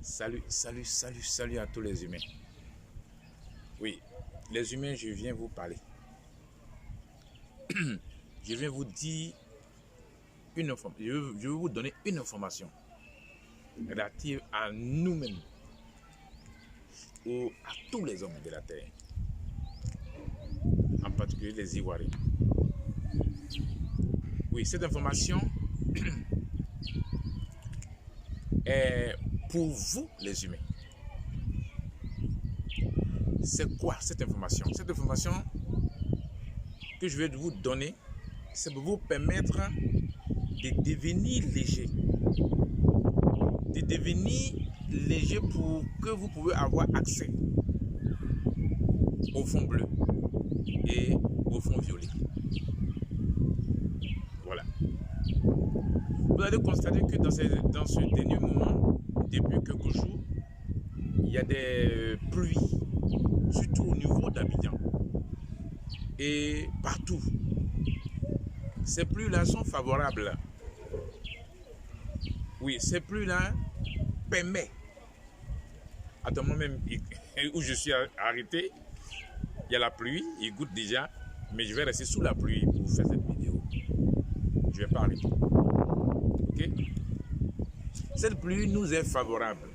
Salut à tous les humains. Oui, les humains, je viens vous parler. Je viens vous dire une information. Je vais vous donner une information relative à nous-mêmes ou à tous les hommes de la terre, en particulier les Ivoiriens. Oui, cette information est pour vous, les humains. C'est quoi cette information? Cette information que je vais vous donner, c'est pour vous permettre de devenir léger. De devenir léger pour que vous pouvez avoir accès au fond bleu et au fond violet. Voilà. Vous allez constater que dans ce dernier moment, depuis quelques jours, il y a des pluies, surtout au niveau d'Abidjan et partout. Ces pluies-là sont favorables. Oui, ces pluies-là permettent, à ce moment même où je suis arrêté, il y a la pluie, il goûte déjà, mais je vais rester sous la pluie pour vous faire cette vidéo. Je ne vais pas arrêter. Ok? Cette pluie nous est favorable.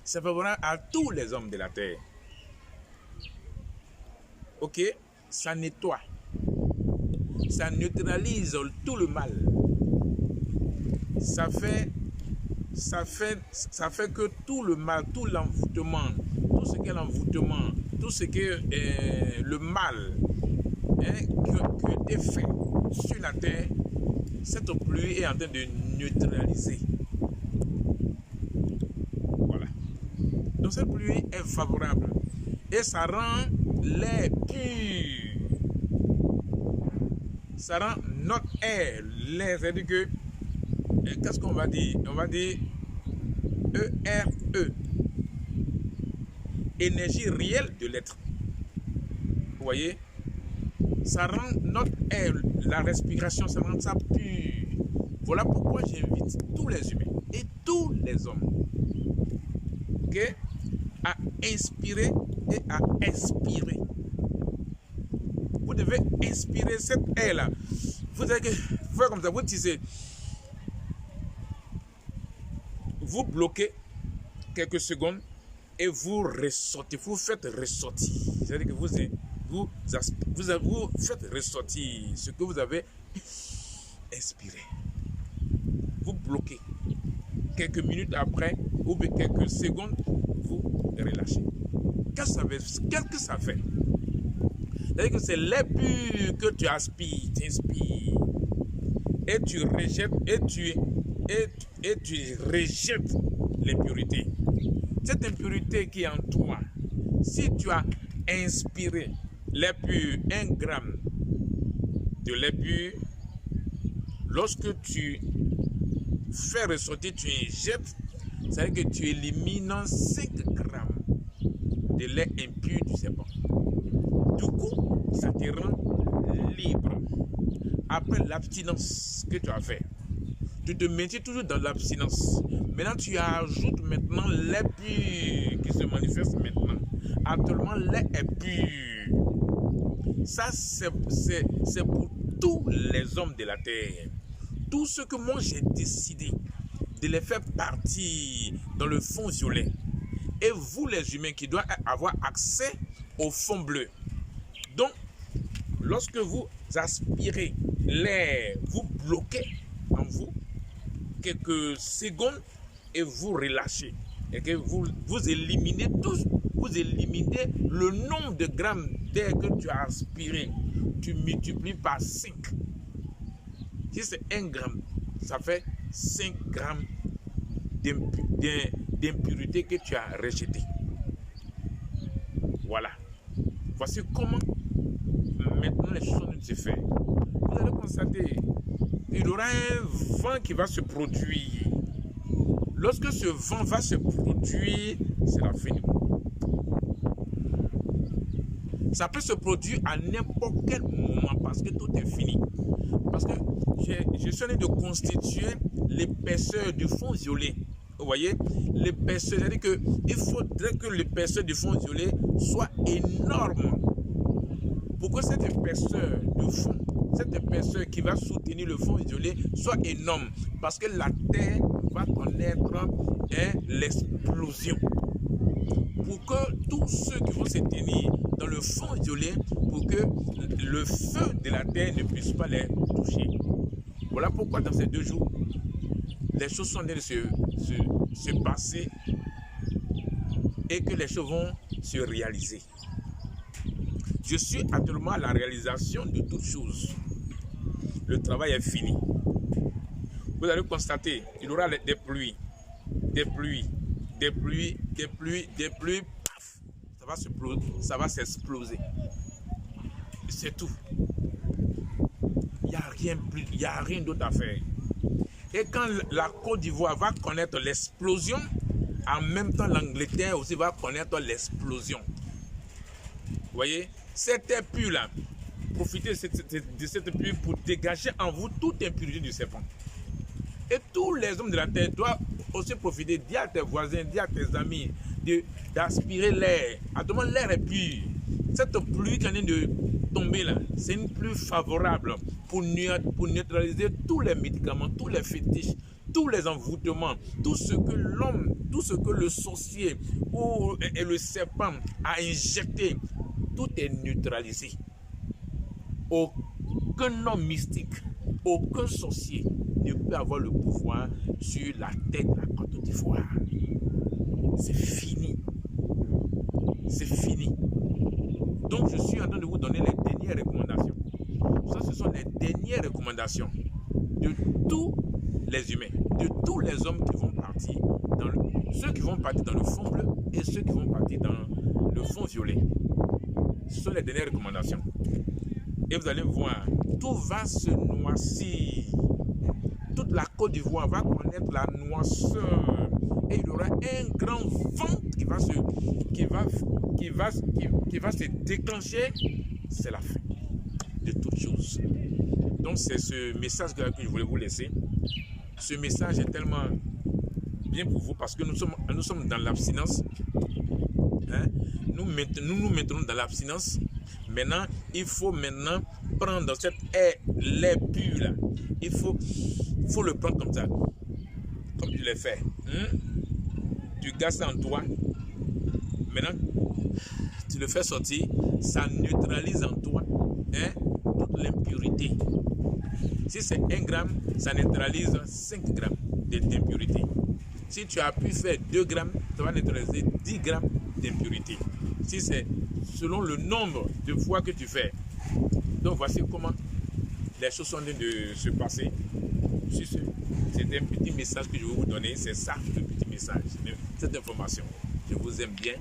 C'est favorable à tous les hommes de la terre. Ok? Ça nettoie. Ça neutralise tout le mal. Ça fait que tout le mal, tout l'envoûtement, tout ce qui est l'envoûtement, tout ce qui est le mal qui est fait sur la terre, cette pluie est en train de neutraliser. Voilà. Donc cette pluie est favorable et ça rend l'air pur. Ça rend notre air, l'air, c'est-à-dire que, qu'est-ce qu'on va dire? On va dire ERE, énergie réelle de l'être. Vous voyez? Ça rend notre air, la respiration, ça rend ça pur. Voilà pourquoi j'invite tous les humains et tous les hommes, okay, à inspirer et à expirer. Vous devez inspirer cette air-là. Vous devez faire comme ça, vous tissez. Vous bloquez quelques secondes et vous ressortez. Vous faites ressortir. C'est-à-dire que vous faites ressortir ce que vous avez inspiré. Vous bloquez. Quelques minutes après, ou bien quelques secondes, vous relâchez. Qu'est-ce que ça fait? C'est-à-dire que c'est l'air pur que tu aspires, t'inspires, et tu rejettes, et tu rejettes l'impurité. Cette impurité qui est en toi, si tu as inspiré l'air pur, 1 gramme de l'air pur, lorsque tu fais ressortir, tu injectes, c'est-à-dire que tu élimines 5 grammes de l'air impur du serpent. Du coup, ça te rend libre. Après l'abstinence que tu as fait, tu te maintiens toujours dans l'abstinence. Maintenant, tu ajoutes maintenant l'air pur qui se manifeste maintenant. Actuellement, l'air est pur. Ça, c'est pour tous les hommes de la terre. Tous ceux que moi j'ai décidé de les faire partir dans le fond violet. Et vous, les humains, qui doivent avoir accès au fond bleu. Donc, lorsque vous aspirez l'air, vous bloquez en vous quelques secondes et vous relâchez. Et que vous éliminez tous, vous éliminez le nombre de grammes d'air que tu as aspiré. Tu multiplies par 5. Si c'est 1 gramme, ça fait 5 grammes d'impurité que tu as rejeté. Voilà. Voici comment maintenant les choses se font. Vous allez constater qu'il y aura un vent qui va se produire. Lorsque ce vent va se produire, c'est la fin du monde. Ça peut se produire à n'importe quel moment parce que tout est fini. Parce que je suis en train de constituer l'épaisseur du fond violet. Vous voyez, l'épaisseur, c'est-à-dire qu'il faudrait que l'épaisseur du fond violet soit énorme. Pourquoi cette épaisseur de fond, cette épaisseur qui va soutenir le fond violet soit énorme? Parce que la Terre va connaître l'explosion. Pour que tous ceux qui vont se tenir dans le fond violet, pour que le feu de la Terre ne puisse pas les toucher. Voilà pourquoi dans ces 2 jours, les choses sont en train de se passer et que les choses vont se réaliser. Je suis actuellement à la réalisation de toutes choses. Le travail est fini. Vous allez constater, il y aura des pluies, paf, ça va s'exploser. C'est tout. Il n'y a rien d'autre à faire. Et quand la Côte d'Ivoire va connaître l'explosion, en même temps l'Angleterre aussi va connaître l'explosion. Vous voyez, cette pluie-là, profitez de cette pluie pour dégager en vous toute impureté du serpent. Et tous les hommes de la terre doivent aussi profiter, dire à tes voisins, dire à tes amis, d'aspirer l'air. Actuellement, l'air est pur. Cette pluie qui est en train de tomber là, c'est une pluie favorable pour neutraliser tous les médicaments, tous les fétiches, tous les envoûtements, tout ce que l'homme, tout ce que le sorcier et le serpent a injecté, tout est neutralisé. Aucun homme mystique, aucun sorcier ne peut avoir le pouvoir sur la tête de la Côte d'Ivoire. C'est fini. C'est fini. Donc je suis en train de vous donner les dernières recommandations. Ça, ce sont les dernières recommandations de tous les humains, de tous les hommes qui vont partir ceux qui vont partir dans le fond bleu et ceux qui vont partir dans le fond violet. Ce sont les dernières recommandations. Et vous allez voir, tout va se noircir. Toute la Côte d'Ivoire va connaître la noirceur. Et il y aura un grand vent qui va se déclencher. C'est la fin de toutes choses. Donc c'est ce message que je voulais vous laisser. Ce message est tellement bien pour vous parce que nous sommes dans l'abstinence. Hein? Nous nous mettons dans l'abstinence. Maintenant, il faut prendre cette lait pur là. Il faut le prendre comme ça. Comme tu l'as fait. Tu gardes ça en toi. Maintenant, tu le fais sortir. Ça neutralise en toi toute l'impurité. Si c'est 1 gramme, ça neutralise 5 grammes d'impurité. Si tu as pu faire 2 grammes, ça va neutraliser 10 grammes d'impurité. Si c'est selon le nombre de fois que tu fais. Donc voici comment les choses sont en train de se passer. C'est un petit message que je vais vous donner. C'est ça, le petit message. Cette information. Je vous aime bien.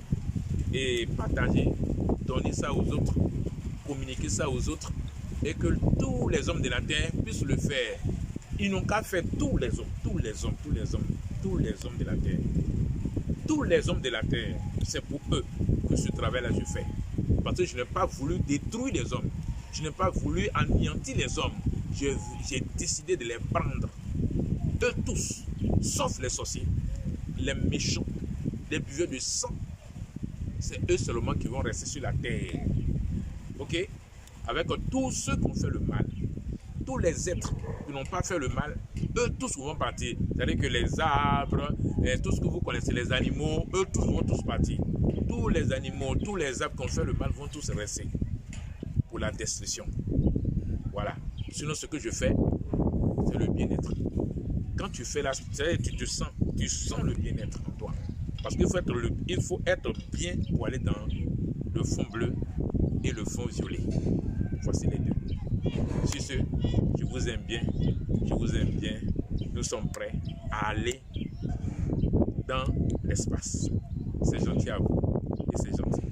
Et partagez, donnez ça aux autres, communiquez ça aux autres. Et que tous les hommes de la terre puissent le faire. Ils n'ont qu'à faire tous les hommes de la terre. Tous les hommes de la terre, c'est pour eux que ce travail-là je fais. Parce que je n'ai pas voulu détruire les hommes. Je n'ai pas voulu anéantir les hommes. J'ai décidé de les prendre. Eux tous, sauf les sorciers, les méchants, les buveurs de sang. C'est eux seulement qui vont rester sur la terre. Ok? Avec tous ceux qui ont fait le mal. Tous les êtres qui n'ont pas fait le mal, eux tous vont partir. C'est-à-dire que les arbres, tout ce que vous connaissez, les animaux, eux tous vont tous partir. Tous les animaux, tous les arbres qui ont fait le mal vont tous rester pour la destruction. Voilà. Sinon, ce que je fais, c'est le bien-être. Quand tu fais tu sens le bien-être en toi. Parce qu'il faut être bien pour aller dans le fond bleu et le fond violet. Voici les deux. Sur ce, je vous aime bien. Nous sommes prêts à aller dans l'espace. C'est gentil à vous et c'est gentil.